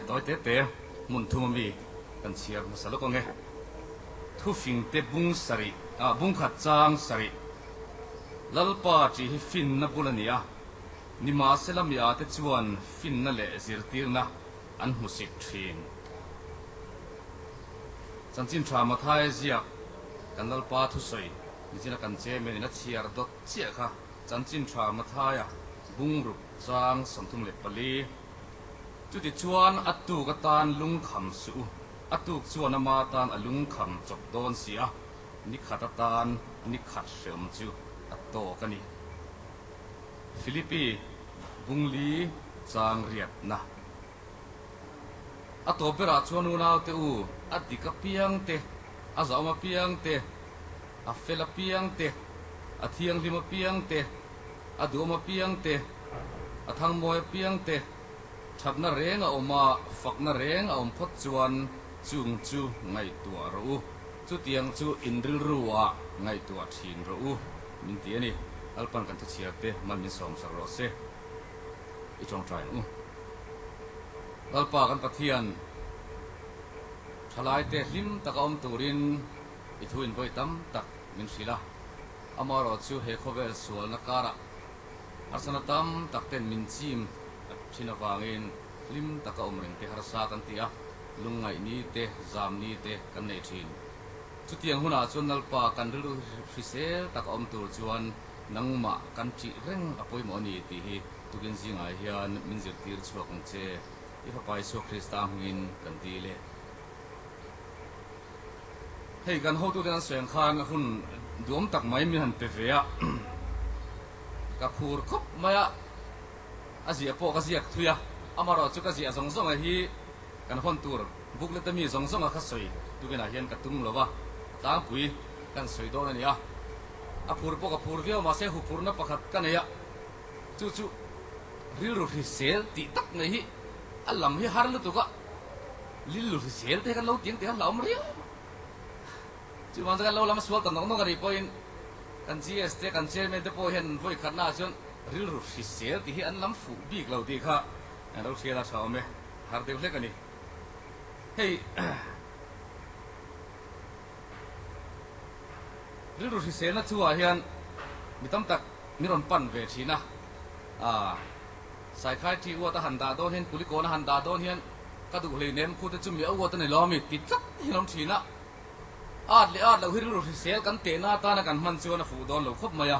tối tết tết muốn thu mì cần chia một số lúc con nghe thu phình tết bung sari bung khát trang sari lalpa chỉ phình na bulania ni mà sẽ làm ya tết chuan phình na lệ zir tir na an musik thrin chẳng chín trà mà thay ziak kan lalpa thu soi ni chỉ là kan che men na chiar dot chia kha chẳng chín trà mà thay bung rup trang som thum le pali chu ti chuan atu ka tan lung kham su atu chuan ama tan alung kham chok don sia ni khata tan ni khat sem chu ato kani Philippi bungli chang riat na ato pera chuan unau te u adika piang te azama piang te afela piang te athiang lima piang te aduma piang te athang moy piang te thapna reng a oma fakna reng a om phot chuan chung chu ngai tua ro chu tiang chu indril ruwa ngai tua thin ro min ti ani alpan kan chia te man min som sa ro se I chong trai alpa kan pathian thalai te hlim taka om turin I thuin voi tam tak min sila amaro chu he khovel sual na kara arsana tam takten min chim thina wangin lim taka omring te harsa kan tia lungai ni te zam ni te kan nei thin chu tiang huna chuan nalpa kan ru hrisel taka om tur chuan nangma kan chi reng apoi mo ni ti hi tukin zinga hian min zir tir chuak ang che ifa pai so krista hungin kan ti le hei kan ho tu den seng khan hun duam tak mai min han pe vea ka phur khop maya azia po ka ziak thuya amaro chu ka zia zong zong a hi kan hon tur bukle ta mi zong zong a kha soi tu gena hian ka tum lova tang pui kan soi do na nia a phur po ka phur veo ma se hu phur na pakhat kan ya chu chu ril ru hi sel ti tak nei hi alam hi har lu tu ka lil lu hi sel te kan lo tiang te han laum ri chu man ka lo lam sual kan nong nong ka ri point kan GS te kan chairman te po hian voi khatna chon ril ru hi sel ti hi an lam fu bik lo ti kha an ro thela saw me har de hle kani hei ril ru hi sel na chuwa hian mitam tak miron pan ve thina sai khai ti wa ta handa don hian kuliko na handa don hian ka du hle nem khu te chumi aw ta nei lo mi ti tak hinom thina ad lo ril ru hi sel kan te na ta na kan man chuan a fu don lo khop maya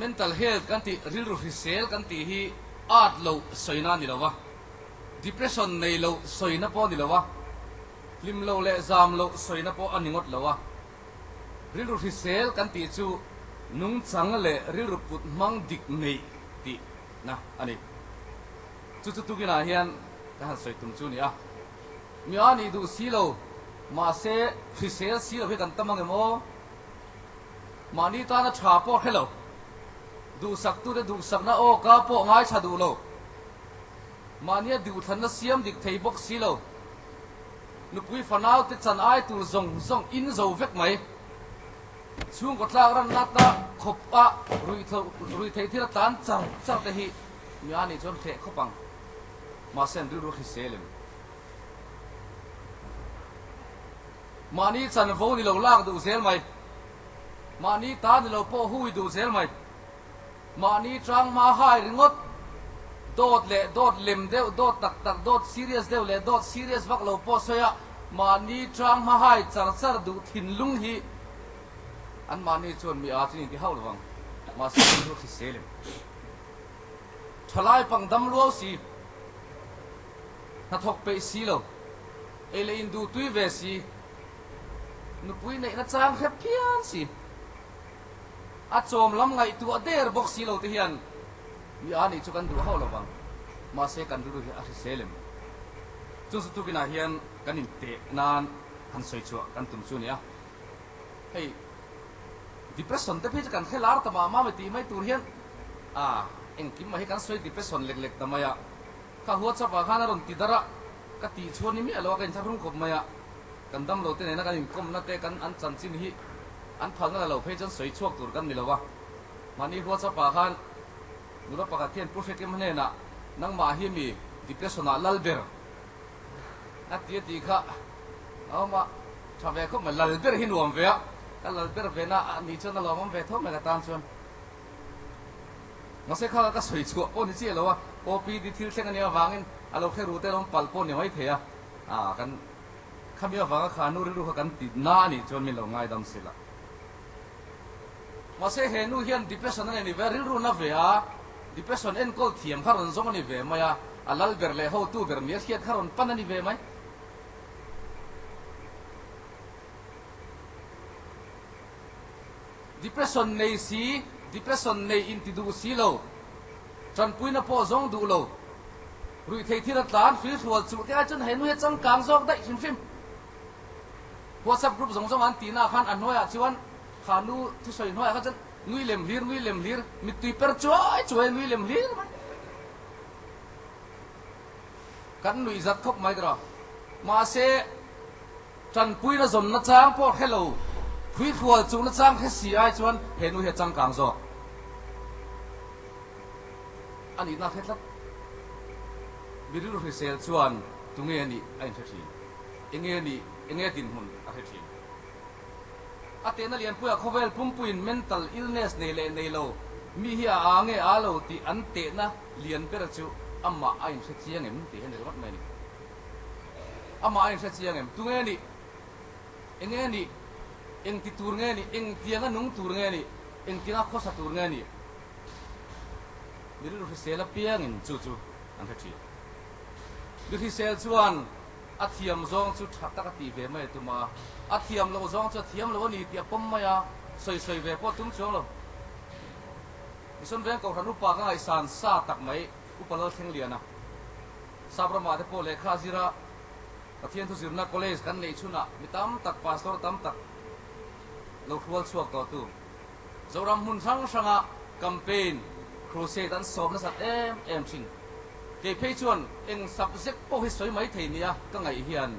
mental health kan ti ril ru hi sel kan ti hi ad lo soina ni lawa depression nei lo soina po ni lawa lim lo le zam lo soina po aningot lawa ril ru hi sel kan ti chu nung chang le ril ru put mang dik nei ti na ani chu chu tu gina hian ka han soi tum chu ni a mi ani du si lo ma se hi sel si lo he kan tamang emo mani ta na tha po hello du sak tu de du sak na o ka po ngai cha du lo mania du than na siam dik thei bok si lo nu pui fanau te chan ai tu zong zong in zo vek mai chung ko tlang ran nat na khop a rui thei thira tan chang chang te hi mi ani chon the khopang ma sen du ru hi selem mani chan vo ni lo lak du sel mai mani ta ni lo po hui du sel mai mani trang ma hai ringot dot lem deu dot tak dot serious deu le dot serious vak lo po soya mani trang ma hai char du thin lung hi an mani chon mi a chin ti haul wang ma se ru khi selem thalai pang dam lo si na thok pe si lo ele in du tui ve si nu pui nei na chang khep pian si a chom lam ngai tu a der box si lo te hian mi ani chu kan du haul wang ma se kan du a khi selem chu su tu kina hian kan in te nan han soi chu kan tum chu ni a hei depression te phit kan khelar ta ma me ti mai tur hian eng kim ma hi kan soi depression lek ta maya ka huwa cha pa khana ron ti dara ka ti chhoni mi alo kan tharum khop maya kan dam lo te ne na kan in kom na te kan an chan chin hi an phal na lo phei chan soi chuak tur kan mi lawa mani huwa cha pa khan nura pa ka thian prophet ke mane na nang ma hi mi depression a lalber atia ti kha ama thave kho ma lalber hin wam ve ka lalber ve na ni chona lomam ve tho me la tan chon ma se kha ka soi chu o ni chi lo wa o pi di thil theng ania wangin alo khe ru te lom pal po ni mai thea kan khamia wanga khanu ri ru kan ti na ni chon mi lo ngai dam sila ma se he nu hian depression ani very ru na ve a depression en ko thiam kharon zong ani ve maya alal ber le ho tu ber mi khiat kharon pan ani ve mai depression nei si depression nei in ti du si lo chan puina po zong du lo rui thei thira tlan fi thual chu ka chun he nu he chang kang zok dai sim sim WhatsApp group zong zong an tina khan an hoya chuan khanu thu soi hoya kha chan ngui lem lir mi tui per choi ngui lem lir kan nui zat khop mai dra ma se chan pui na zom na chang po hello phui thual chu na chang he si ai chuan he nu he chang kang zo ani na khetla biru ri sel chuan tunge ani ain thethi enge din hun a thethi atena lian puya khovel pumpuin mental illness nei lo mi hi a ange a lo ti an te na lian per chu amma ain se chiang em ti hen rawat mai ni amma ain se chiang em tunge ni enge ni eng ti tur nge ni eng tianga nung tur nge ni eng tianga khosa tur nge ni biru ri sel a piang in chu an thethi biru sel chuan athiam zong chu thak tak ti ve mai tuma athiam lo zong chu thiam lo ni ti pom maya soi ve po tum chong lo ison ven ko ranu pa ga isan sa tak mai upalo theng liana sabrama de po le kha zira athian thu zirna college kan nei chuna mitam tak pastor tam tak lo khwal chuak to tu zoram mun sanga campaign crusade an som na sat em ching ke phei chuan eng subject po hi soi mai thei nia ka ngai hian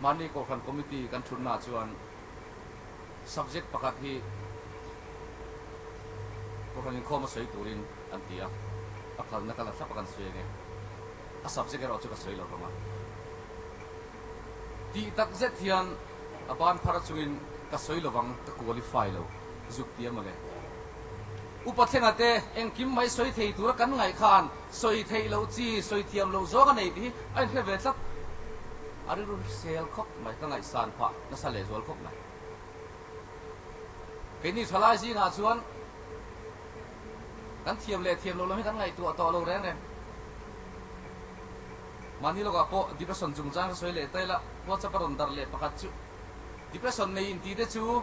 mani ko khan committee kan thunna chuan subject pakhat hi ko khan in khoma soi turin an tia akal na kala sa pakan soi nge a subject ero chu ka soi lo ma ti tak zet hian aban phara chuin ka soi lowang ka qualify lo zuk tia ma le upathenga te engkim mai soi thei tur kan ngai khan soi thei lo chi soi thiam lo zo ka nei ti ai the ve tlak ari ru sel khop mai ka ngai san pha na sa le zol khop nai ke ni thalai si nga chuan kan thiam lo lo mi kan ngai tu to lo reng reng mani lo ka po depression chung chang soi le tai la WhatsApp ron dar le pakhat chu depression nei in ti de chu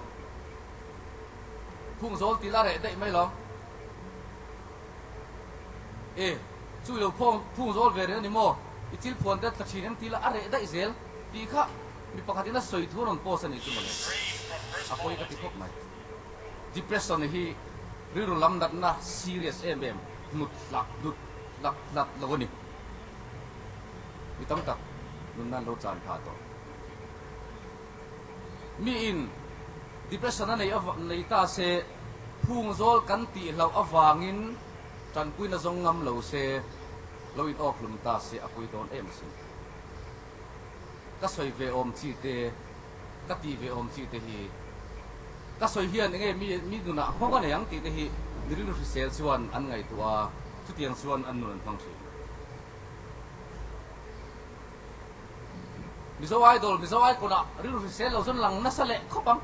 phung zol ti la re dai mai lo chui lo phung zol ve re ni mo itil phon te thachin ti la are dai zel ti kha mi pakhatina soi thu ron po san ni chu male apoi ka ti khop mai depression hi riru lam dat na serious nut lak lo ni mi tam tak nun nan lo chan pha to mi in depression nei ta se phung zol kan ti lo awangin tan pui na zong ngam lo se lo in off lum ta se apui don em sin ka soi ve om chi te ka ti ve om chi te hi ka soi hian nge mi du na ho ga ne yang ti te hi diri lu sel chuan an ngai tua chu tiang chuan an nun phang thi mizo ai ko na ri lu sel lo zon lang na sa le khopang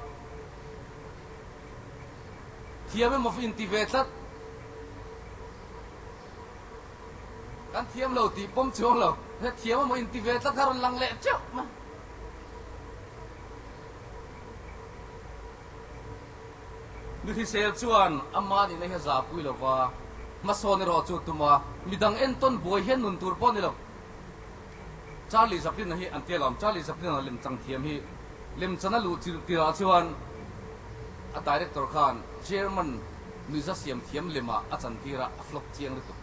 thiam mo fin ti ve tat kan thiam lo ti pom chong lo he thiam mo in ti ve tat karon lang le chok ma ni thi sel chuan amma ni nei ha za pui lo wa ma so ni ro chu tuma midang en ton boi hen nun tur pon ni lo Charlie Chaplin hi an telam Charlie Chaplin lem chang thiam hi lem chana lu chi ti ra chuan a director khan chairman nuza siam thiam lema a chan tira a flop chiang ri tu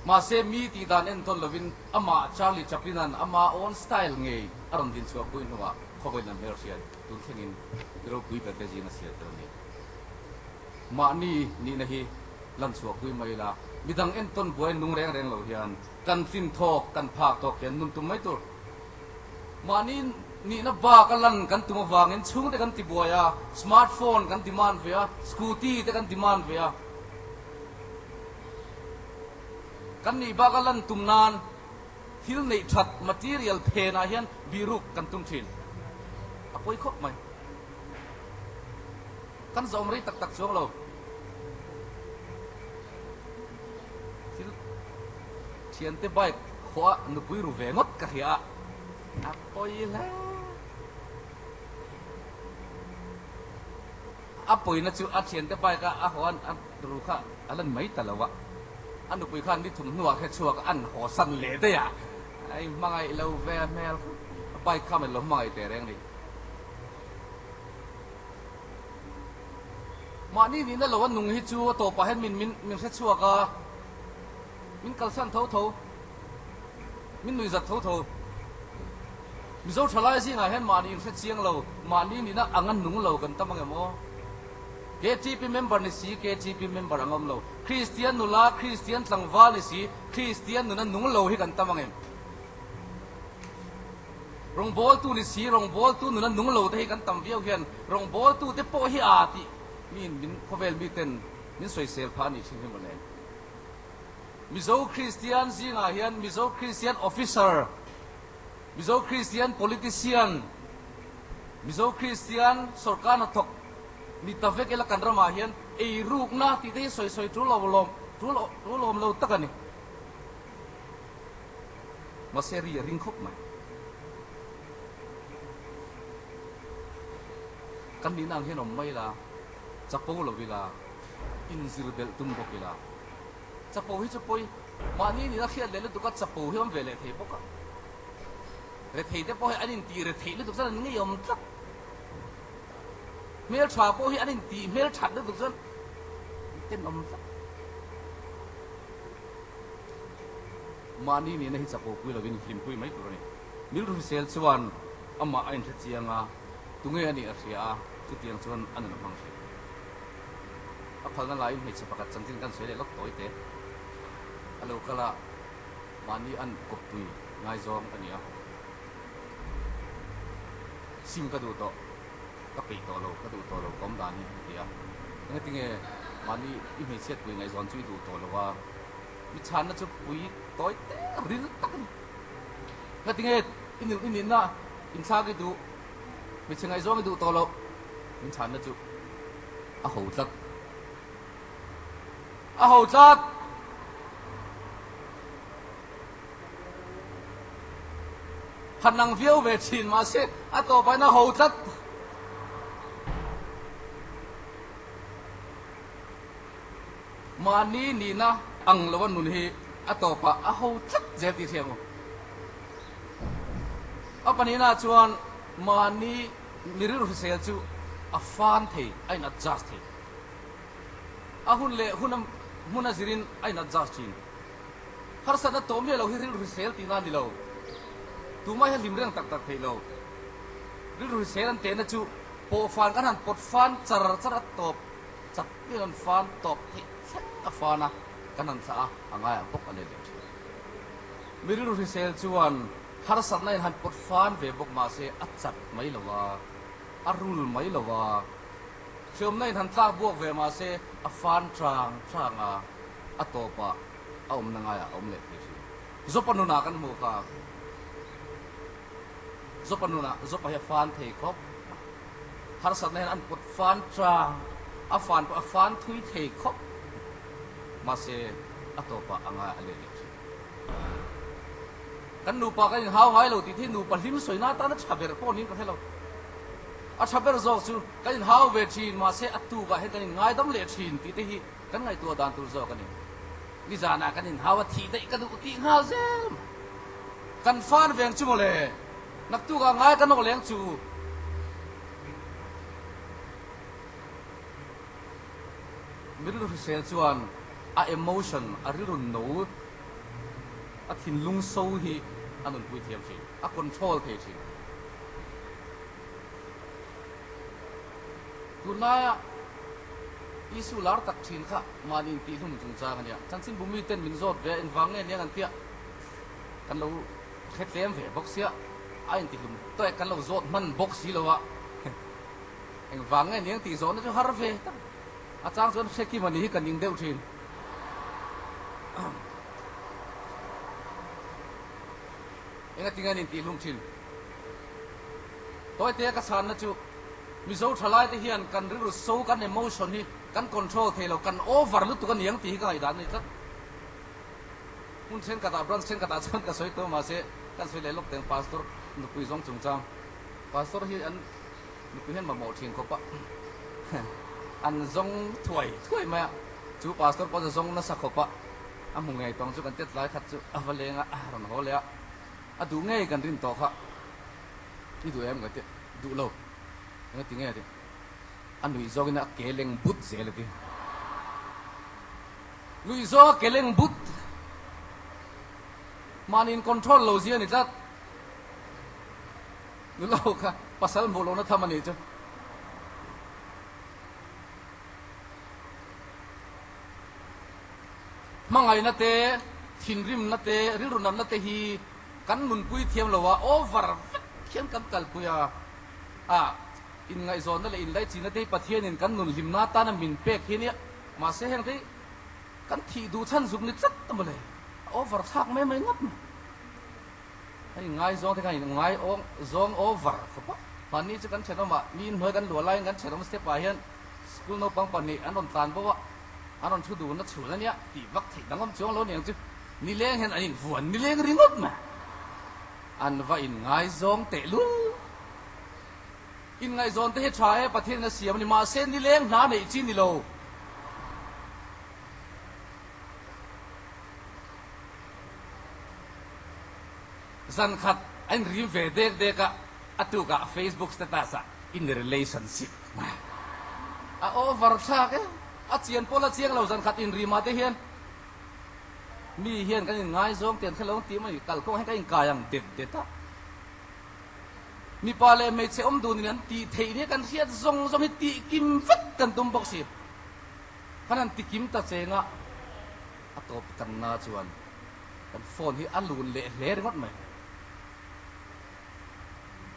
ma se mi ti dan en ton lovin ama Charlie Chaplin an ama on style nge aron din chuak puin wa khoboi nam her sia tun thengin ro pui pe te ji na sia to ni ma ni na hi ลันสวกคุยไม่ละมีดังเอ็นต้นบัวนุ่งแรงเหล่าเฮียนกันฟินทอกกันผากตอกเห็นนุ่มตุ้มไม่ตัวมานี่นับว่ากันลันกันตุ้มวางเงินชุ่งแต่กันติบัวยาสมาร์ทโฟนกันติมันเวียสกูตี้แต่กันติมันเวียกันนี่บ้ากันลันตุ้มนานฮิลในชัด material เพนาเฮียนบิรุกกันตุ้มทินอภัยครบไหมกันจะอมริตักช่วงเราเชียนเตบายขวานุปุยรูเวงดกะเฮียอภัยแล้วอภัยนั่นจู่อาเชียนเตบายก็อาหวันอันรู้ค่ะอันนั้นไม่ตลอดอันนุปุยขันนี่ทุ่มหัวแค่ชัวก็อันหัวสั่นเละได้อะไอ้มาไงเราแวร์แมลไปข้ามไปล้มมาไอ้แต่แรงดิมานี่นั่นเราว่านุ่งฮิจูโตไปให้มินเสชัวก็มินกัลสันเท่ามินนุยจัดเท่ามิโซทลายสิไงเห็นมานี่เสเชียงเรามานี่นะอังกันนุ่งเรากันตั้งมั้งมั้งKGP member นี่สิ KGP member อังเราคริสเตียนนุลาคริสเตียนสังวานี่สิคริสเตียนนุนั้นนุ่งเราให้กันตั้งมั้งรองบอลตู้นี่สิรองบอลตู้นั้นนุ่งเราให้กันตั้งเบี้ยวเห็นรองบอลตู้เตปโปฮิอาติมินพอเวลมีเต็นมินสวยเซลพานี่ชิมให้หมดเลยมิโซคริสเตียนสิไงเห็นมิโซคริสเตียนออฟฟิเซอร์มิโซคริสเตียน politician มิโซคริสเตียนสุรการนักทกมีตาเวกเอลกันรามาเห็นไอรูปหน้าที่ได้สวยๆทุลมเราตักกันนี่มาเสรีริงคบไหมกันนี่นางเห็นอมไม่ละจับปูเราเวลาอินซิลเบลตุ้มบอกเวลาจับปูให้จับปูมานี่นักเขียนเล่นตุกัดจับปูให้มันเวลาเทปก็เรทเทปพอให้อันนี้ตีเรทเทปนี่ตุกสันนี่ยอมทักเมลชาปูให้อันนี้ตีเมลชัดนี่ตุกสันเต้นอมทักมานี่นะให้จับปูคุยเราวินฟิล์มคุยไม่ตัวนี้มิลรูเซลชวนอามาอันทัดเจียงตุงเงี้ยนี่อาเซียจุดเตียงชวนอันนั้นมั่งสิอภัยนั่นหลายไม่ใช่ประกาศจังจริงกันสวยเลยล็อกตัวเตะฮัลโหลก็ละวันนี้อันกบตุยง่ายจอมอันนี้ซิมกระดูต่อก็ปีต่อเรากระดูต่อเราก้มดานี่เดียวงั้นที่เงี้ยวันนี้อีไม่เช็ดตุยง่ายจอมช่วยดูต่อเราว่ามิชานน่าจะปุยต่อยเตะริ้นตักนี่งั้นที่เงี้ยอินน่ะอินชากิดูมิชานง่ายจอมกิดูต่อเรามิชานน่าจะอ้าวจัดอ้าวจัดพันนังวิวเวชินมาเสร็จต่อไปนะอ้าวจัดมานี่นะอังละวันนุนฮีต่อไปอ้าวจัดเจ็บที่เทียมปนี้นะชวนมานี่มิริรุเซลจูฟันเทไอ้นัดจัสเทหุ่นเล่หุ่นน่ะจิรินไอ้นัดจัสชินฮาร์สันน่ะตัวเมียเราฮิริรุเซลตีนันดิเราตัวไม่ให้ลิมเรื่องตักเทเราฮิริรุเซลนั่นเตนะจูโปฟันกันหันปดฟันจระตบจับเรื่องฟันตบที่เซ็ตฟันนะกันหันสะอ่างไงพวกอะไรเด็กมิริรุเซลจวนฮาร์สันนั่นหันปดฟันเวบกมาเสอัดจับไม่ละว่าอารุลไม่ละว่าเชื่อมในทันตาบวกเวมาเสฟันทางตัวปะเอามันยังไงเอามันเล็กที่จบปนุนากันหมู่ครับจบปนุนาจบไปฟันเทคบฮาร์สันในอันปดฟันทางฟันทุยเทคบมาเสตัวปะอังไงอะไรเล็กกันหนูปะกันหาวหายเราที่หนูปะลิมสวยหน้าตาหน้าฉาบเบอร์พวกนี้ก็ให้เราฉาบเบอร์จอกซูกันหาวเวทีมาเสตูก็ให้กันง่ายต้องเลี้ยชินที่ที่กันไงตัวดานตัวจอกันนี่นิจานากันหาวที่ได้กันดูที่หาวเซมกันฟันเวียงชูโมเลนักตัวก็ง่ายกันนกเลี้ยงชูมิรุเซลชวนemotion ริรุนโนทินลุงโซฮีอันนั้นคุยเทียมสิcontrol เทียมสิตุนาย อีสุลาร์ตักชินค่ะมานินตีหุ่นจงจางกันเนี่ยจันสินบุมีเต้นมินโซดเวอินฟังเนี่ยกันเตี้ยกันเราเฮ็ดเลี้ยงเวบ็อกเสียไอ้ตีหุ่นตัวกันเราโซดมันบ็อกซี่เลยวะเอ็งฟังเนี่ยตีโซนนั่นจะฮาร์เวอาจารย์ส่วนเช็คกี้มันนี่กันยิงเดียวชินเอ็งตีเงินนินตีหุ่นชินตัวเตี้ยก็สานนะจูมิโซทลายที่เฮียนกันรู้สู้กันในโมชั่นนี่กันคอนโทรลเทเรากันโอเวอร์ลุตุกันยังตีกันไอ้ด้านนี้จ้ะมุนเช่นกระดาษบรันเช่นกระดาษส่วนกระสวยตัวมาเสกันสวยเลยลูกเต็งพาสตอร์นุกุยซงจุงจังพาสตอร์เฮียนนุกุยเห็นมาหมดเทียนเขาปะอันซงถวยไหมจูพาสตอร์พอจะซงนั่นสักเขาปะอ่ะมึงไงตองจูกันเต็ดไล่ขัดจูอ่ะวันเลงอ่ะรันหัวเลยอ่ะดูง่ายกันริมต่อค่ะนี่ดูเอ็มกันเตะดูโลนี่ติงไงดิอันลุยโซกินะเกลิงบุตเซลติลุยโซเกลิงบุตมันอินคอนโทรลโลเซียนี่จัดนี่เราค่ะภาษาโบราณทำมันนี่จ้ะมังไงนะเตทินริมนะเตริรุนันนะเตฮีกันมุนปุยเทียมเราว่าโอเวอร์เขียนกันกัลปุยอินไงโซนนั่นแหละอินได้จีนได้ประเทศนึงกันนุนลิมนาตานะมินเปกที่เนี้ยมาเสียงที่กันที่ดูท่านสุกนิดสักตั้งเลยโอเวอร์ทักไม่งัดไอ้ไงโซนที่ไงไงโอโซนโอเวอร์ครับวันนี้จะกันเช่นว่ามีหน่วยกันหลัวไล่กันเช่นว่าสเตปไปเห็นสกุลโนปังปันนี่อันนั้นตานบอกว่าอันนั้นชุดดูนั่นชุดนั่นเนี้ยตีวักที่ดังนั้นจ้องเราเนี่ยจุนี่เลี้ยงเห็นอันนี้ฝนนี่เลี้ยงริงดมาอันว่าอินไงโซนเตลุอินไงโซนที่ให้ชายประเทศนั้นเสียมันมาเส้นนี่เลี้ยงหนาในจีนนี่โลสันขัดอันรีเวเด็กเด็กอะตุกะ Facebook status in relationship โอเวอร์ชาเกอะเจียนพอละเจียงเราสันขัดอินรีมาเตเฮียนมีเฮียนกันยังไงโซนเตียนแค่เราตีมันกัลก็ให้กันกายังเด็ดเด็ดมีปาเลไม่เชื่อมดูนี่นั่นตีเทียกันเสียทรงให้ตีกิมฟัดกันตุ้มบอกสิขนาดตีกิมตัดเสงะอัตบกันน่าชวนกันโฟนที่อันลุนเละงดไหม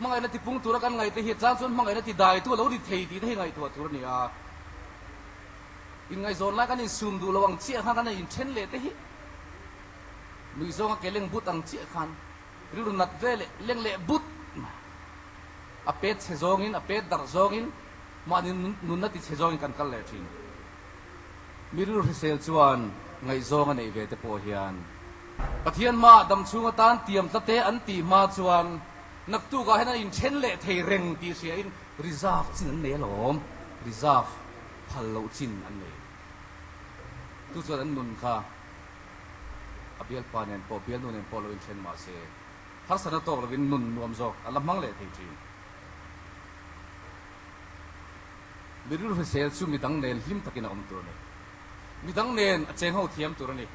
มังไงนั่นที่พุ่งตัวกันไงแต่เหตุการณ์ส่วนมังไงนั่นที่ได้ตัวเราที่เทียที่ไงตัวนี่อินไงโซนแล้วกันอินซูมดูระวังเชี่ยข้างกันอินเช่นเละที่ลุยโซงเกล็งบุตรอังเชี่ยขันหรือนัดเวลเล่งเละบุตรอาเป็ดเชจงินอาเป็ดดาร์จงินมาดินุนนัดที่เชจงินกันกันเลยจริงมีรู้ที่เซลชวนไงโซงอันไอเวทโพเฮียนปะเทียนมาดำชูงตานเตรียมสเตอันตีมาชวนนักตู้ก็ให้นั่นอินเช่นเละเทเร่งตีเสียอินรีซาฟจินอันเนลอมรีซาฟพัลโลจินอันเนตู้ส่วนอันนุนค่ะอาเบียลปานเนนพอเบียลนุนเนนพอโลอินเช่นมาเซ่ทัศนโตเราเป็นนุนนวมโซอันละมังเละจริงมีรู้ที่เซลซูมีดังเนนหิมตะกินอมตัวนี้มีดังเนนเจนหัวเทียมตัวนี้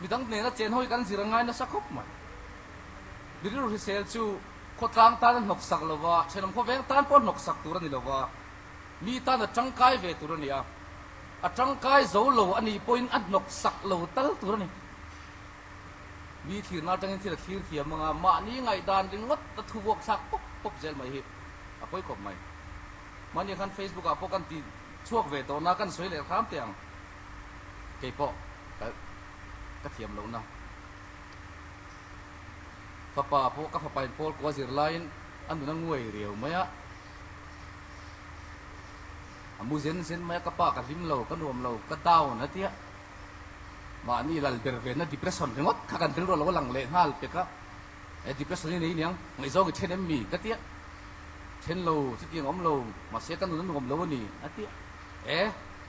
มีดังเนนเจนหัวกันสิรังไงนะสักครบไหมมีรู้ที่เซลซูขดล้างตาหนกสักเลวะเช่นผมขเวงตาปนหนกสักตัวนี้เลวะมีตาจังไกเวตัวนี้จังไกโซโลอันนี้พอยน์อันหนกสักโลตั้งตัวนี้มีที่น่าจังที่ละที่เทียมมึงมานี่ไงดานดึงวัดตะทุบวกสักปุ๊บเจลไม่หิบพอยกบไม่มันยังกันเฟซบุ๊กพวกกันตีช่วงเวทตัวนักกันสวยเลยครับเตียงเก็บปะก็เทียมลงนะฟ้าป่าพวกก็ฟ้าไปพวกว่าสิไลน์อันนั้นงวยเรียวไหมอะมูเซนเซนไหมก็ป่ากับลิมเราก็รวมเราก็ดาวนะเตี้ยมานี่เราเบรเวนนะดิเพรสชันทั้งหมดถ้ากันถึงเราหลังเละห้าเปก็ดิเพรสชันนี่เนี่ยไม่ส่งเช่นมีก็เตี้ยเช่นเราที่เตียงอมเรามาเสียกันนู้นรวมเราวันนี้นะเตี้ย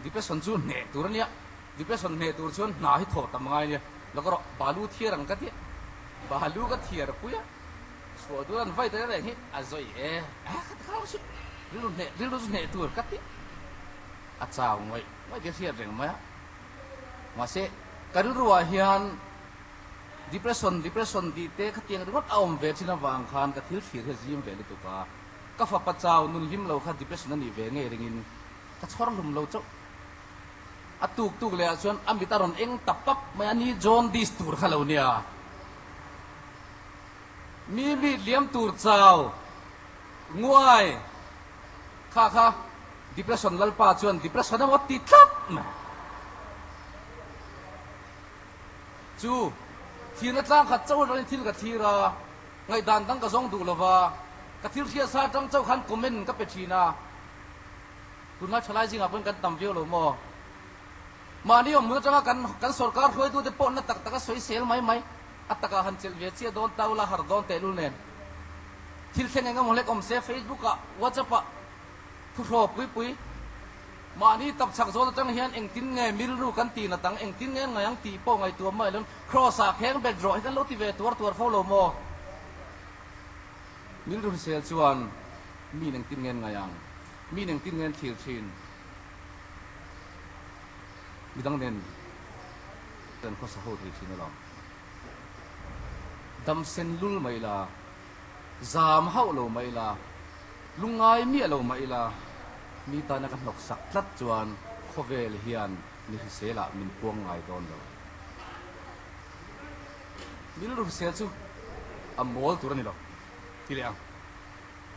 ดิเพรสชันส่วนเนี่ยตัวนี้ดิเพรสชันเนี่ยตัวส่วนหนาให้ถอดทำไงเนี่ยแล้วก็บาลูเทียรังก็เตี้ยบาลูก็เทียร์ปุ้ยส่วนตัวนั้นไฟตัวอะไรนี่อาจจะข้าวสุดเรื่องเนี่ยตัวก็เตี้ยอาจารย์ไม่เทียร์เรื่องไหมมาเสการรู้ว่าเฮียน depression ดีเตะขัดยังรถเอาเวทีนวางคานกับทิลฟีเรจิมเวลิตุกาก็ฝักปัจจาวนุนหิมเราขัด depression นั่นนี่เวงเอริงิน กระชอนลุมเราเจ้าอตุกเลยส่วนอมิตารอนเองตับปับไม่อันนี้จอนดิสตูร์ขลุ่นเนี่ยมีเลี้ยมตูร์เจ้างวยค่ะdepression ลัลปาชวน depression นั้นว่าติดทับจูทีนั้นตั้งขัดเจ้าเราทีกับทีระไงด่านตั้งกระซองดูละว่ากระทิลเชียซาจังเจ้าขันคอมเมนต์ก็เป็นทีน่ะคุณนัทชลายจริงอ่ะเพิ่งกันตั้มเดียวหรือมั้งมานี่ผมเมื่อจังกันสรการช่วยดูเด็กปนนักตักสวยเซลไหมอัตตะการหันเซลเวียเชียโดนตาวละหาร์โดนเตลุเนนทิลเซนเองก็มองเล็กอมเซฟเฟซบุ๊กอะว่าจะปะทุกรอบปุยมานี่ตับสักโซนจังเฮียนเองทิ้งไงมิรู้กันตีนะตั้งเองทิ้งไงยังตีโป้ไงตัวไม่แล้วครอสากแข็งเบ็ดรอยกันลดที่เวตัวฟอลโลโมมิรู้เซลชวนมีหนึ่งทิ้งเงินไงยังมีหนึ่งทิ้งเงินทีชินมีตั้งเด่นเดินข้อสะโพกทีชินนั่นหรอดำเซนลุลไม่ละจามเฮาโลไม่ละลุงไงเมียโลไม่ละมีตานักหลอกสักทัดจวนขเวลเฮียนนี่คือเสละมินพวงไงโดนเลยมิรู้เสียจูอัมโมลตัวนี้หรอที่เรียง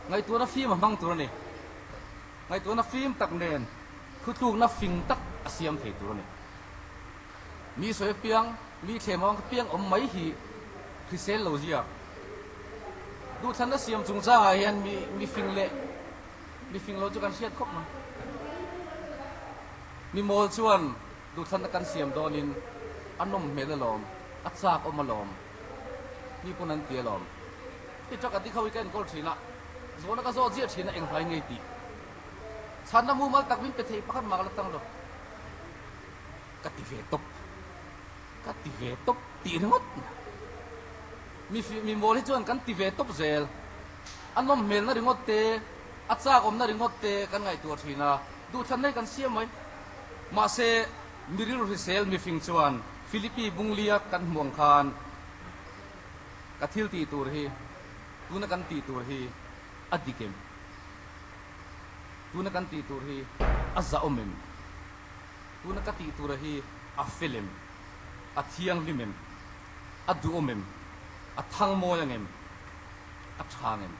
ไงตัวนักฟิล์มมั่งตัวนี้ไงตัวนักฟิล์มตักเนนคือถูกนักฟิงตักอาเซียมเทตัวนี้มีสวยเปียงมีเขมองเปียงอมไม่หีคือเซลโลเจียดูท่านนักเสียมจุงจ้าเฮียนมีฟิงเละมีฟิงเราจะกันเชียดครบมั้งมีโมลชวนดูท่านนักการเสียมโดนินอันนมเมลลอมอัศากอมมาลอมมีปนันเตียลอมที่จักรที่เขาวิกันก็ทีน่ะโซนก็โซเจียทีน่ะเองไฟไงตีฉันน้ำมูมัลตักวินไปเทปกันมากระตั้งหรอกกัติเวตบตีนหมดมีโมลที่ชวนกันติเวตบเซลอันนมเมลน่ะริงอเตอัศากอมน่ะริงอเตกันไงตัวทีน่ะดูท่านได้กันเสียไหมมาเซมิริรุเซลมีฟิงชวนฟิลิปปีบุงเลียกันห่วงคานกัทิลตีตัวฮีตูนักกันตีตัวฮีอดีเกมตูนักกันตีตัวฮีอัซาอมิมตูนักกันตีตัวฮีอัฟฟิลิมอัทยังลิมิมอัดดูอมิมอัทังโมยังเอ็มอัทางเอ็ม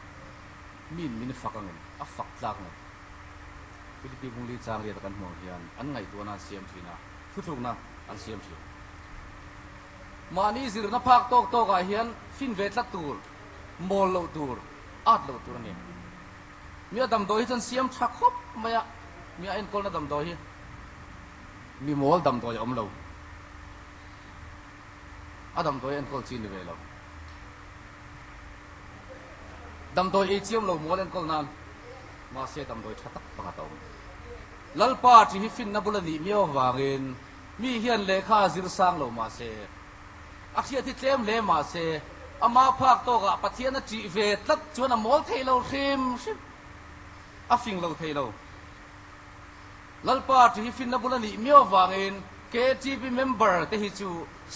มินฟักเอ็มอัฟักลากเอ็มฟิลิปปีบุงเลียจางเรียตกันห่วงเฮียนอันไงตัวน่าเสียมทีน่ะทุกๆน่ะอันเสียมทีมานี่สิรนับพักโตกับเฮียนฟินเวทละตูร์โมลโลตูร์อาดโลตูร์นี่มีอดัมโดยจนเสียมชักครบไม่อะมีอันคนอดัมโดยมีโมลดัมโดยอมโลอดัมโดยอันคนจีนเวลดัมโดยเอจิอมโลโมลอันคนนั้นมาเสียดัมโดยชักตักปะตอมลัลปาที่ฟินนับบุลนีมีอวางินมีเฮียนเลขาจิรสังโลมาเสอาเชียที่เต็มเลมาเสอามาพักโตกับปะเทียนจีเวตัดจวนอมอลเทโลเทมชิอาฟิงโลเทโลลัลปาที่ฟินนับบุลนีมีอวางิน KGP member เตหิจู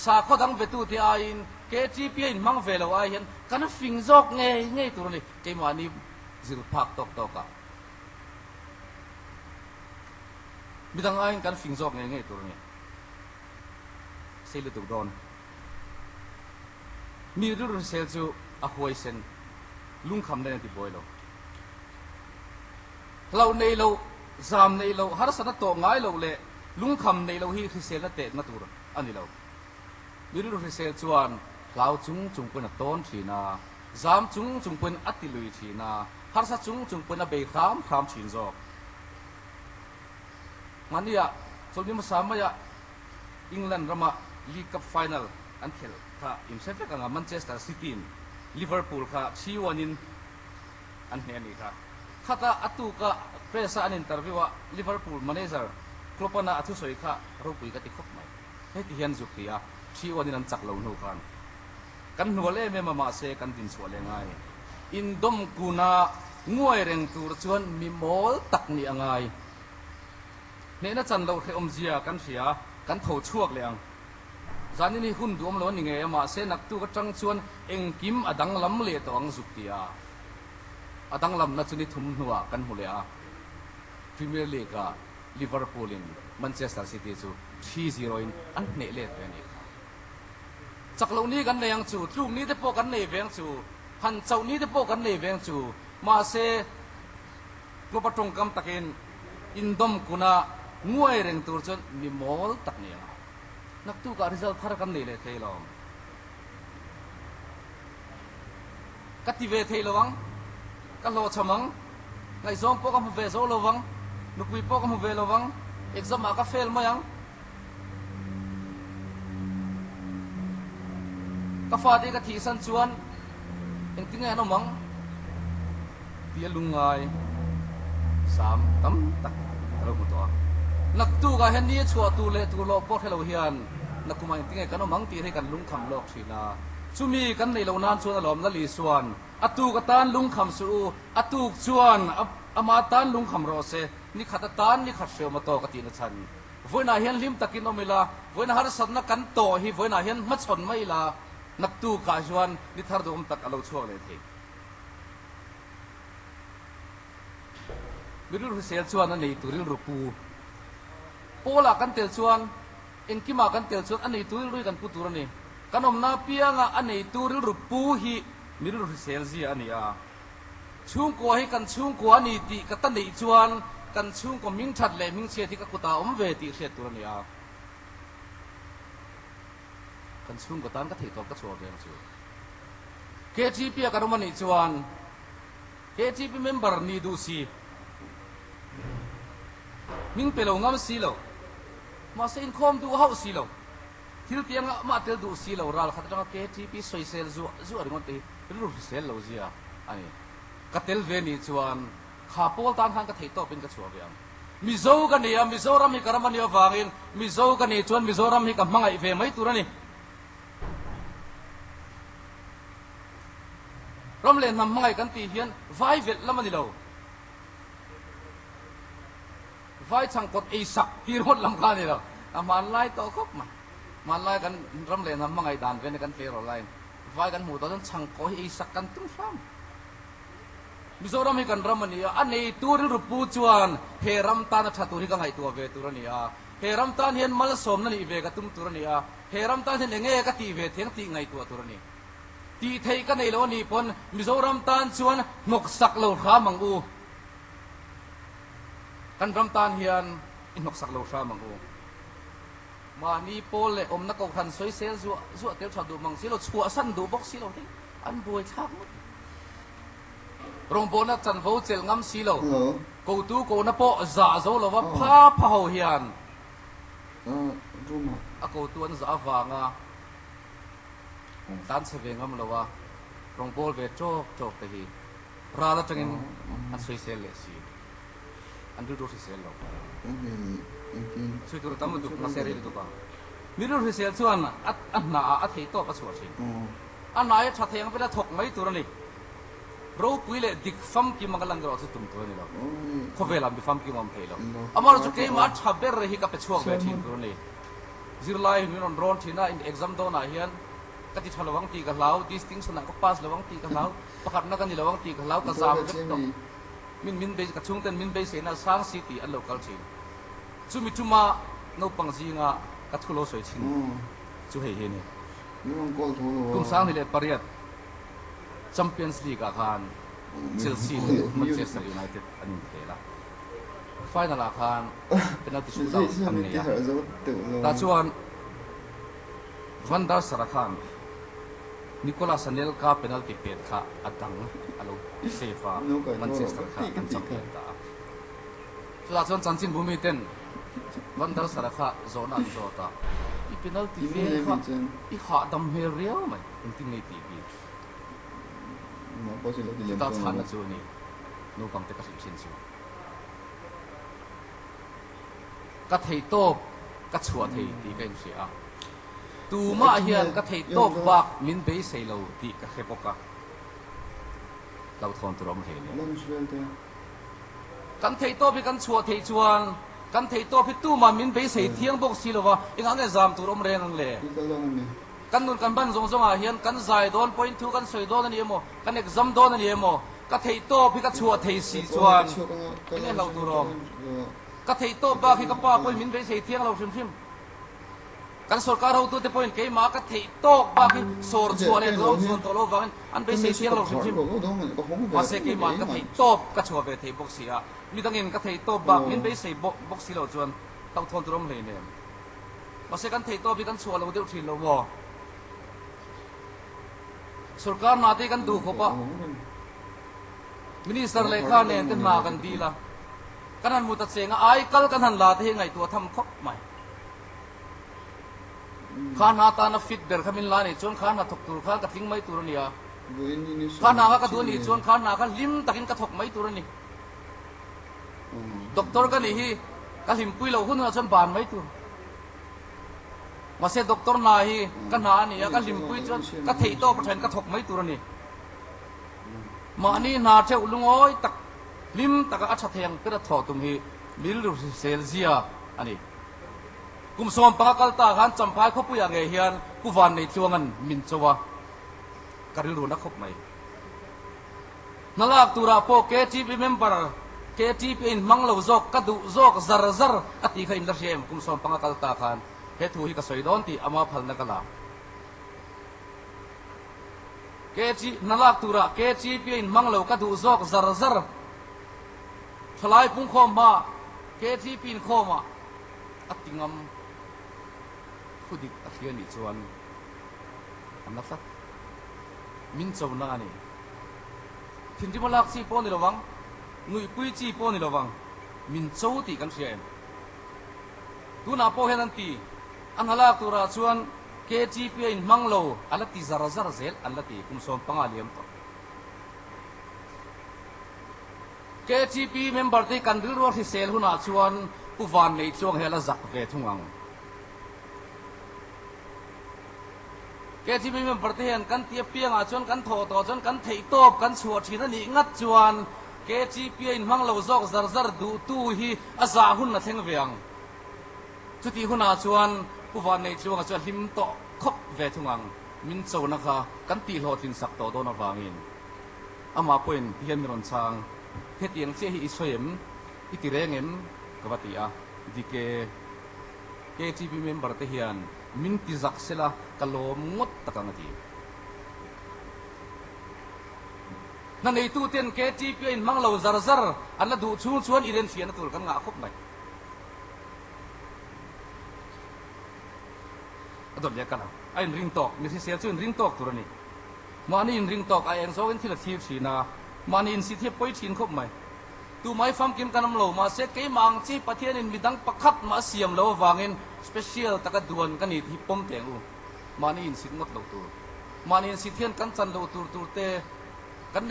สาขดังเวตุที่อายิน KGP อินมังเวลอายินกันฟิงจอกเงยตัวนี้เกมานีจิรพักโตกับมีทั้งอายินกันฟิงจอกเงยตัวนี้เซลตุกโดนมีรูปเซลจูอควายเซนลุงคำได้ในที่บอยเราเราในเราจามในเราหาสนัดโตง่ายเราเลยลุงคำในเราฮีที่เซลนัดเตะนัดตัวอันนี้เรามีรูปเซลจวนเราจุงเป็นต้นทีนาจามจุงเป็นอัติลุยทีนาหาสัจุงเป็นเบย์คามชินจอกมันนี่อะส่วนนี้มาสามอะอังกฤษรามาลีกคัพไฟแนลอันเทลค่ะอินเซฟกับแมนเชสเตอร์ซิตี้ลิเวอร์พูลค่ะชีวันินอันนี้ค่ะข้าตาอัตุกะเพรสอันอินเตอร์วิวลิเวอร์พูลแมเนเจอร์ครบนะอัตุสวยค่ะรูปุยกติคบไหมเฮ้ยที่เห็นจุกที่อ่ะชีวันินอันจักรลงหูกันหัวเล่ไม่มาเสกันดินสวเลยไงอินดมกูน่างวยเร่งตัวชวนมีโมลตักนี่ยังไงเนี่ยน่าจันเราเคยอมเสียกันเสียกันถูช่วงเลยอ่ะจานนี้หุ่นดวงล้วนยังไงมาเสนักตัวก็จังชวนเอ็งกิมอดังลำเลี้ยตัวอังสุกียอดังลำนั่นชนิดทุ่มหัวกันหัวเลยอ่ะพรีเมียร์ลีกอ่ะ ลิเวอร์พูลอินแมนเชสเตอร์ซิตี้จู3-0อินอันเนเล่เวนี่จากเหล่านี้กันในยังจูลูกนี้ได้พบกันในเวียงจูหันเจ้านี้ได้พบกันในเวียงจูมาเซกลุ่มตรงกำตะกินอินดอมกุน่างวยเร่งตัวจนมีมอลตักเนี่ยนักตู้การิซัลทาร์กันนี่เลยเทลองกัติเวเทลวังกัลโลชมังไงซองพวกมันเวโซลวังนุกวิพวกมันเวลวังเอ็กซ์มาก็เฟลมายังก็ฟาดีก็ทีสันชวนเอ็งทิ้งไงน้องมังเตียลุงไงสามตั้มตักเราหมดตัวนักตู้ก็เห็นนี่ชัวตูเล่ตูโลปอกให้เราเฮียนนักกุมารทิ้งไงกันน้องมังตีให้กันลุงคำโลกสินะสุมีกันในเรานานชวนอารมณ์นั่นลีส่วนอตูกตานลุงคำสู้อตูกชวนอามาตานลุงคำโรเซนี่ขัดตานนี่ขัดเชียวมาโตกตินชันวันน่าเห็นลิมตะกินอมิลาวันน่าหาสัตว์นักกันโตฮีวันน่าเห็นมัดชนไม่ลานักตู้กาชวนนิทานดูมตักอารมณ์ช่วงเลยทีวิรุณเสียชวนนั่นนี่ตุริลรูปูโปลากันเตลชวนเอ็งกิมากันเตลชวนอันนี้ตุริลรุยกันปูตุรนี่กันอมนาเปียงอันนี้ตุริลรูปูฮีมิรุณเสียซีอันนี้ช่วงกัวให้กันช่วงกัวนี่ตีกันตันนี่ชวนกันช่วงกัวมิงชัดเลยมิงเชียที่กักุตาอมเวทีเชียตุรนี่กันช่วงกัวตันก็ถือตัวก็ชัวร์เลยนะเคทีพีกันอมนี่ชวนเคทีพีเมมเบอร์นี่ดูสิมิงเปล่างามสีเหลามาเส้นคอมดูเขาสีเหลาทิลเตียงมาเตลดูสีเหลาราลขัดจังเกทีพีสวยเซลจู่อะไรกันตีรู้เซลเหลาเสียอันนี้กัตเตลเวนิชวนข้าพอลตานหันกัตเทโตเป็นกัตชัวเบียงมิโซกันนี่มิโซรัมฮิการมันยาฟากินมิโซกันนี่ชวนมิโซรัมฮิกับมังไอเวไม่ตัวนี่รำเล่นทำมังไอกันตีเฮียนไฟเวทละมันนี่เหลาไฟช่างกดไอสักที่รถลำคานี่เราอามาไล่ต่อครบมาไล่กันรำเล่นทำมังไอด่านเป็นกันเฟรอไลน์ไฟกันหูตอนนั้นช่างกดไอสักกันตุ้งซ้ำมิโซรามิกันรำมันนี่อันนี้ตัวรูปูจวนเฮรัมตานชัตุริกังไอตัวเวตุรนี่เฮรัมตานเห็นมัลสมนั่นอีเวกตุ้มตุรนี่เฮรัมตานเห็นเงยกตีเวเทียงตีไงตัวตุรนี่ตีไทยกันในโลนี่ปนมิโซรัมตานชวนนกสักเหล่าขามังอูกันรำตานเฮียนอินกสักเหล่าขามังอูมานี่โปลเลยอมนักกขันสวยเซลซัวเตลชาดูมังสิเราชัวสั้นดูบ็อกสิเราที่อันบวยชักหมดรงโบนักจันโวเจลงำสีเรากูตู้กูนับโปจ่าโจเราว่าพาพาเฮียนกูตัวนั้นจ่าฟังตันเสวงงำเราว่ารงโบเวโจกตะฮีราลจังอินอันสวยเซลเลยสิอันดูเซลเราสวยตัวตั้มดูมาเซรีดูบ้างมีดูเซลส่วนอันน่าอัฐิโตก็สวยสิอันไหนชัดเทียงไปแล้วถกไม่ตัวนี้เราคุยเลยดิกฟัมกิมังกลังเราสุดตุ้มตัวนี่เราเขาเวลาบิฟัมกิมังเพลเราอามาเราจะเกี่ยมาชับเบอร์ให้กับช่วงเวทีตัวนี้ซิลไลน์มีนนร้อนที่น่าอินเอ็กซัมโดน่าเฮียนก็ที่ทะเลวังตีกันแล้วดิสติ้งส่วนนั้นก็พาสระวังตีกันแล้วประคับนักกันที่ระวังตีกันแล้วก็จามเล็บตกมินเบสกับช่วงเต้นมินเบสน่าสร้างซิตี้อันโลกัลชินจู่มิจุมาโนปังซีงะกัทุโลสวยชินจู่เฮียนี่กุมสร้างนี่เลยปริยัติแชมเปี้ยนส์ลีกอาคารเชลซีแมนเชสเตอร์ยูไนเต็ดอันนี้เท่ละไฟนอลอาคารเป็นนัดที่สุดท้ายทำเนี่ยแต่ชวนวันดาร์สระคานนิโคลัสเนลคาเป็นนัดที่เป็ดค่ะอัดดังอารมณ์เซฟาแมนเชสเตอร์ค่ะอันจำเป็นตาแต่ชวนจันจินบุมีเต้นวันดาร์สระคาโซนอันโซตาอีเป็นนัดที่เฟค่ะอีขาดำเฮเรียวไหมเป็นที่ในทีวีตาชันจูนี่นูกังเตกัสิบสินจูกัดเหตุบกัดชัวเหตุตีกันเสียตูมาเฮียนกัดเหตุบบักมินเบย์เซลล์ตีกัดเหปกะเราทนตัวเราเห็นกันเหตุบไปกันชัวเหตุชวนกันเหตุบไปตู้มามินเบย์เสียเที่ยงบอกสิลว่าอีกอันเนี่ยจามตัวเราเรียนนั่นเลยกันนู่นกันบ้านส่งอาเฮียนกันใจโดน point 2กันสวยโดนนั่นเองโมกันเอกซัมโดนนั่นเองโมก็เทโต้พี่ก็ชัวเทสีชวนนี่เราตัวรอง ก็เทโต้บ้าที่กับป้าไปมินไปเสียเที่ยงเราชิมกันสกัดเราตัวที่point cái mà cái thị tốt ba cái sổ chùa này lâu chùa tổ lâu vắng anh bây giờ tiếng lâu chim mà sẽ cái mà cái thị tốt cái chùa về thị bốc xì à như当年cái thị tốt ba mình bây giờ bốc xì lâu chùa tao thôn tôi không lấy nè mà sẽ cái thị tốt vì cái chùa lâu đều chỉ lâu vò सरकार नाते kan du khopa minister lekha ne ten ma kan di la kanan muta chenga ai kal kan han la the ngai tu tham khop mai khana ta na fit ber khamin la ni chon khana thok tur kha ka thing mai tur nia khana ka du ni chon khana ka lim takin ka thok mai tur ni doctor ka ni hi ka lim pui lo hun na chon ban mai tur mà xe doctor này cái nào này cái lim quy cho cái thầy to bắt thành cái thọc mấy tuổi này mà anh nào chơi lung oi tắc lim tắc cái ắt thèn cái thọ tụm hi mil rồi sel zia anh ấy cùng xóm pakal ta gan chăm phai khop puya nghe hiền cu van này chuang anh min chowa cái lu nak khop mai nalak tura po KTP member KTP in manglo zok kadu zok zar zar ati khain la shem cùng xóm pakal ta khan hết thu hi ka soi don ti ama phal na kala ke chi nalak tura ke chi pi in manglo ka du zok zar zar thlai pung khom ma ke chi pin khoma atingam khudik athiani chuan amna sat min chawna ani thinti malak chi pon ni lawang ngui pui chi pon ni lawang min chaw ti kan siam tu na po henan ti an halak tura chuan KGP in manglo alati zara zara zel alati kumsom pangaliam to KGP member te kanril ro hi sel huna chuan puwan nei chuang hela zak ve thungang KGP member te hian kan tia pianga chuan kan tho to chuan kan thei top kan chuat thina ni ngat chuan KGP in manglo zok zar zar du tu hi aza hun na theng veang chuti huna chuan puwan nei chuang chuan him to khop ve thungang min chona kha kan ti hlo thin sak to do na wangin ama point hian ron chang hetiang che hi isoem itirengem kawatia dike KTP member te hian min ti zak sela kalom ngot takang ti na nei tu ten KTP in manglo zar zar an la du chu chuan iren fian tur kan nga khop mai adon ya kana ai ring tok mi si sel chun ring tok tur ni mani in ring tok ai en so gen thila thiu china mani in si thiep poi thin khop mai tu mai fam kim kanam lo ma se ke mang chi pathian in midang pakhat ma siam lo wangin special taka duan kan ni hi pom teng u mani in sit ngot lo tu mani in si thian kan chan lo tur te kan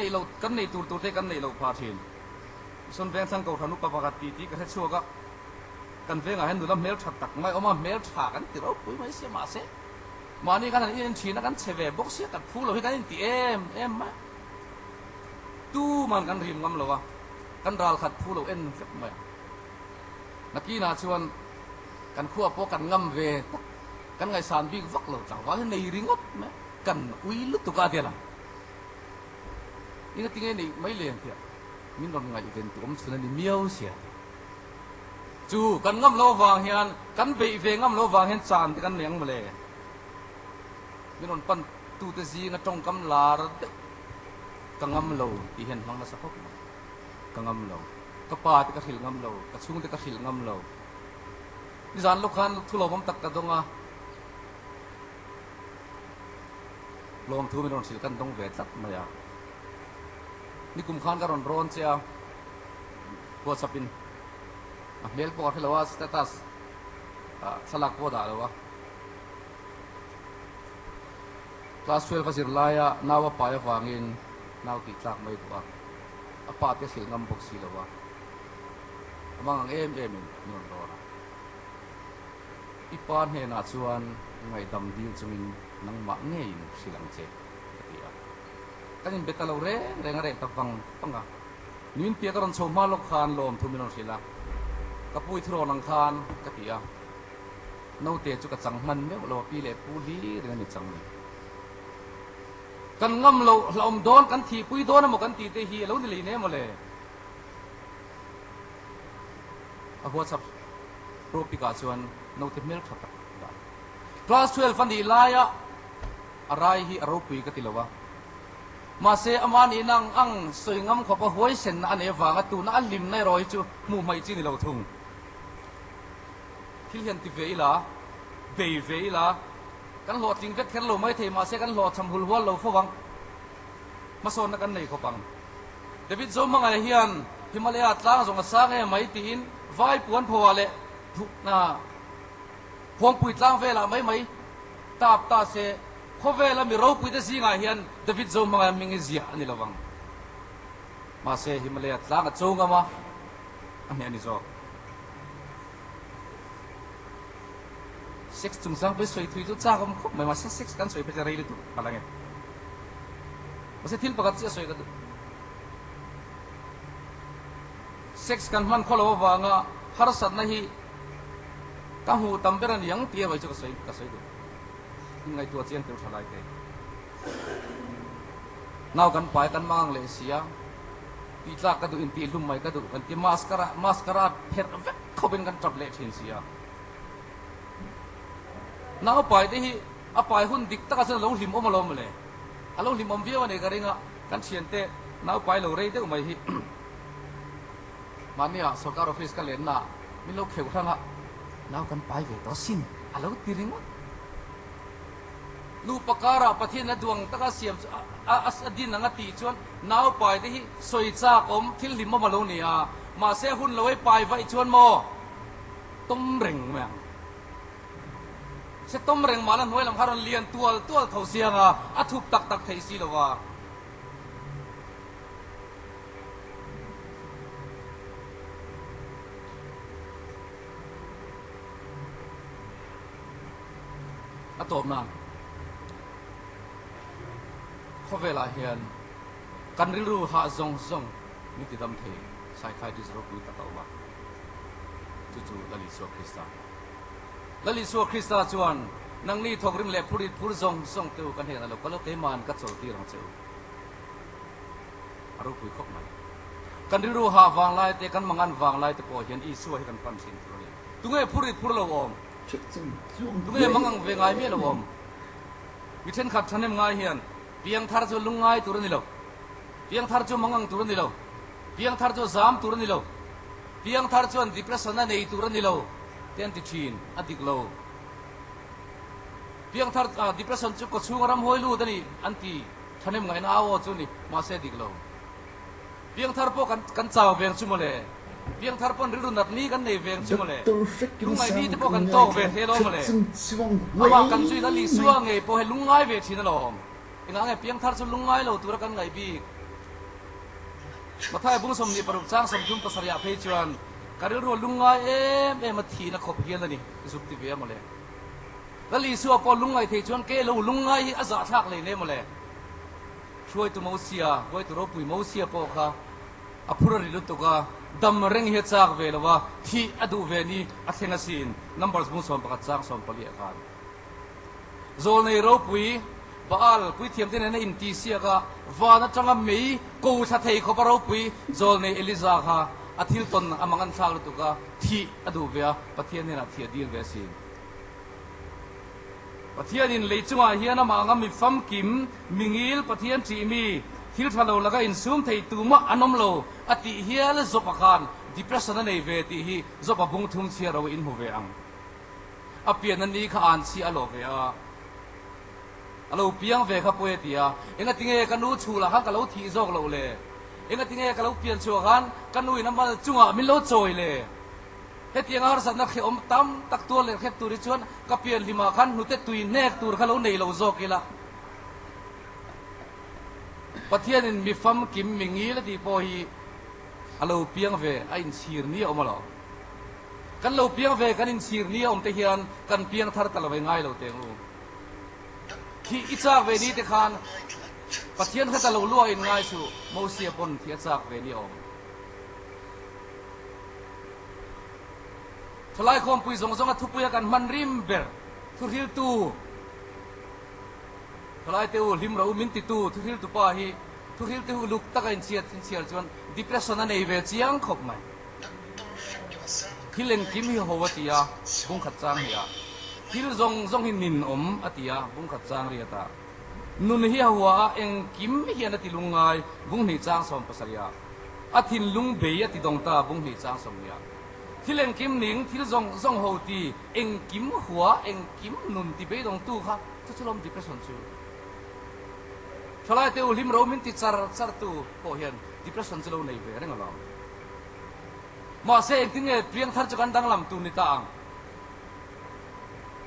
nei tur te kan nei lo pha thin son veng sang ko thanu pa pakat ti ka the chuaka kan venga hen du lam mel that tak mai oma mel tha kan ti ro pui mai se ma se mani kan in china kan cheve box se kan phu lo hi kan in ti em ma tu man kan rim ngam lo wa kan ral khat phu lo en fek mai nakina chuan kan khua po kan ngam ve kan ngai san bi vak lo chawa nei ringot me kan ui lu tu ka dia la ina tinge nei mai len thia min ron ngai den tum chuna ni miao sia chu kan ngam lo wang hian kan be ve ngam lo wang hian chan kan leng male min ron pan tu te zi nga tong kam lar ka ngam lo ti hian hang na sa khop ka ngam lo ka pa te ka khil ngam lo ka chung te ka khil ngam lo ni zan lo khan thu lo bam tak ka donga lom thu min ron sil kan dong ve tat ma ya ni kum khan ka ron ron chia WhatsApp in mail po ka lawa status salak po da lawa class 12 kasir laya nawa pa ya wangin naw ti tlak mai to apa te sil ngam bok si lawa amang em non ro ipan he na chuan ngai dam dil chungin nang ma ngei silang che tia kanin betalo re ngare tapang panga nin pia karon choma lok khan lom thuminon sila kapui thro nang khan katia no te chu ka changman me lo pi le pu li ren ni chang ni kan ngam lo hlom don kan thi pui don mo kan ti te hi lo ni le ne mo le หัวสับโปรปิกาชวนโนเทมิลทับคลาส12ฟันดีลายะอะไรฮีอารุปีกติลวะมาเซอมานีนังอังสวยงามขบหัวเส้นอันเอวางตูนอันลิมในรอยจูมูไม่จีนี่เราทุ่งที่เห็นติเวล่ะเบยเวล่ะกันหลอดจริงเวทแค่เราไม่เทมาเซกันหลอดทำหุ่นหัวเราฟังมาโซนกันในเขาปังเดวิดโซมังไอเฮียนฮิมาลายาตลางส่งสร้างไอ้ไม่ตีนไว้ปวนพัวเละทุกนาพวงปุยตลางเวลาไม่ตาบตาเสเขาเวลามีเราปุยจะสิ่งไอเฮียนเดวิดโซมังไอมิงเสียนี่ละวังมาเสฮิมาลายาตลางโจงกันมาอันนี้อันนี้โจเซ็กซ์จุงสังไปสวยทุยทุกจ้าก็ไม่มาเซ็กซ์กันสวยไปจะเรียนทุกอะไรเงี้ยมาเสทิลปกัดเสียสวยกันเซ็กซ์กันมันคนละว่างอ่ะฮาร์สัตนะฮีกังหูตั้มเปรันยังเตี้ยไว้จุกสวยดูยังไงตัวเจียนเตียวทลายเตะน่ากันไปกันมั่งเลยเสียตีจากกันดูอินตีลุ่มไม่กันดูกันที่มาสคาราเพชรเวทเขาเป็นกันจับเละทิ้งเสียน่าไปที่อาไปหุ่นดิกตะกันเสนลงหิมอมลมเลยลงหิมอมเบี้ยวันนี้กันเองอ่ะกันเชียนเตะน่าไปเราเรย์เตะไม่ฮีมันเนี่ยสกัดออฟฟิศกันเลยนะมีลูกเขียวทั้งละน่ากันไปเวทสินเราตีริงวะลูกปากการะประเทศนั้นดวงตะกันเสียมอดีตนังตีชวนน่าไปที่สวยจากอมที่หิมอมลมเนี่ยมาเสียหุ่นเราไว้ไปไว้ชวนโมต้มเร่งแม่งเสต้มเร่งมาแล้วหน่วยลำพารันเลียนตัวเขาเสียงอ่ะทุบตักเทสีแล้วว่าอะตบนั่นเขาเวลาเห็นกันรู้หาซงมิติดำเทใส่ใครที่สรุปดูตะตัวจู่ๆลลิสวคริสต์จวนนังนี่ทอกริมเล็บพูดซงเตียวกันเห็นอะไรก็แล้วเตมันกัดโซตีรังเจ้าอารุคุยคบมันกันรู้หาวางไล่เตกันมังอันวางไล่เตพอเห็นอีสวยกันปันสินตัวนี้ตุ้งเอ๋พูดเราอมตุ้งเอ๋มังอังเวงไงเมียเราอมวิเทนขัดฉันเอ็มไงเฮียนเพียงทาร์จูลุงไงตัวนี้เราเพียงทาร์จูมังอังตัวนี้เราเพียงทาร์จูซามตัวนี้เราเพียงทาร์จูอันดิเพรสซันนั่นเองตัวนี้เราเตียนติชินอดีกโลเพียงทาร์ดิเพรสซันจุกชูงรำหอยลูดันนี่อันที่ฉันเอ็มไงน่าเอาจุนี่มาเสดิกโลเพียงทาร์พอกันเจ้าเวียงชุมเลเพียงทาร์พอนฤดูนัดนี้กันในเวียงชุมเลลุงไงนี่ที่พอกันโตเวียงเทโลมาเลยอาว่ากันช่วยนั่นลีส่วงไงพอให้ลุงไงเวียงชินนั่นหรอเองไงเพียงทาร์สุลุงไงเราตัวกันไงบีมาท้ายบุ้งสมนี่ปรุจ้างสมจุ่มภาษาเพจวนการรู้ลุงไงมาทีนักขบเฮียนนี่สุขที่เวียมาเลยแล้วลีส่วงพอลุงไงเทชวนเกลูลุงไงอาจารย์ทักเลยเนี่ยมาเลยช่วยตัวมูเซียช่วยตัวรบปุยมูเซียพอค่ะอภูริลุตุกะดำเร่งเหตุจากเวลว่าที่อดูเวนีอัศนศิลนัมเบอร์สมุนสมประจักษ์สมปลีอาการโซนในรบปุยบ้าลปุยเทียมที่ในอินทิเซียกะวานัจังมีกูชัดเฮขบรบปุยโซนในเอลิซาค่ะอาทิตย์ตนอามังกันชาลุตุกะที่อดูเวะปะเทียนนี่นะที่ดีลเวสินปะเทียนินเลยจังหวะเฮียนามางามีฟัมกิมมิงิลปะเทียนจีมีฮิลทาโลแล้วก็อินซูมไทยตูมะอันนมโลอติเฮียเลจบกัน depression ในเวทีฮีจบบุ้งทุ่มเชียเราอินหัวเวียงอเปียนันนี้ข้าอ่านชีอโลเวียเราเปียงเวข้าป่วยตีอะเองก็ทิ้งเอกันรู้ชูละฮักกันเราทีโจกเราเลยเองก็ทิ้งเอกันเราเปลี่ยนชัวกันนุ้ยน้ำมันจุงอ่ะมิโลโจยเลยเฮตียงอาร์สันนักเขอมตั้มตักตัวเลยเขตุริชวนกับเปลี่ยนลิมาขันหุเตตุยเนกตัวเขาเราในเราโจกิละประเทศนี้มีฟัมกิมมิงี้แล้วที่พอฮีเราเปียงเวไอ้ชีร์นี้ออกมาหรอกันเราเปียงเวกันอินชีร์นี้อมเทียนกันเปียงทาร์ตเราไปง่ายเราเตียงลูที่อิจฉาเวนี้เตคานประเทศเขาตเราล้วนง่ายสุมูเซียปนที่อิจฉาเวนี้อมทลายความปุยสงกันทุกปุยกันมันริมเบอร์ทุกฮิลตูทลายเตวลิมเรามินติตูทุกฮิลตูป้าฮีทุกฮิลตูลุกตะกันเชียร์จวน depression นั่นเองเวจียงขบไหม thil eng kim hi howatia bung khat chang hi a thil zong hi nin atia bung khat chang ri ata nun hi huwa eng kim hian ati lungai bung ni chang som pasaria athin lung be ati dong ta bung ni chang som nia thil eng kim ning thil zong ho ti eng kim huwa eng kim nun ti be dong tu kha chulom depression chu thalai te ulim ro min ti char tu ko hian depression chlo nei ve reng alam ma se eng tinge priang thar chakan dang lam tu ni ta ang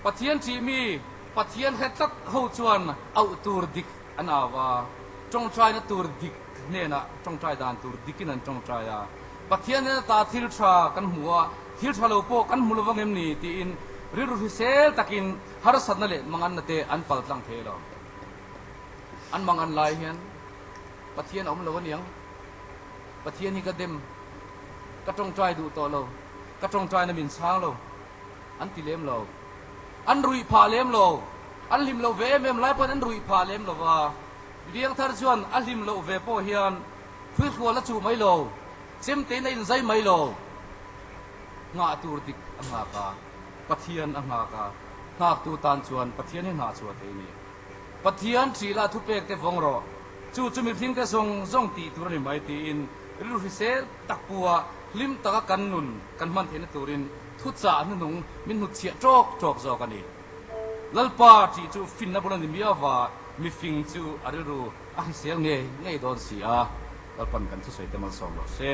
pathian chi mi pathian het tak ho chuan au tur dik anawa trong trai na tur dik ne na trong trai dan tur dikin an trong trai ya pathian na ta thil tha kan huwa thil tha lo po kan hmu wangem ni ti in riru hisel takin har sadna le mangan na te an pal tlang the lo an mangan lai hian pathian om lo waniang pathian hi ka dem ka trong trai du to lo ka trong trai na min sang lo an ti lem lo an rui pha lem lo an lim lo ve mem lai pon an rui pha lem lo wa riang thar chuan an lim lo ve po hian khui khua la chu mai lo chem te na in zai mai lo nga tur dik anga ka pathian anga ka ngak tu tan chuan pathian hi na chuwa te ni pathian thila thu pek te vong ro chu mi thing te zong ti tur ni mai ti in ru hi se takpuwa lim taka kan nun kan man thena turin thu cha na nung min hu chia chok zo kan ni lalpa ti chu fin na bulan mi awa mi fing chu ariru a hi sel nge don si a lalpan kan chu sei te mal som lo se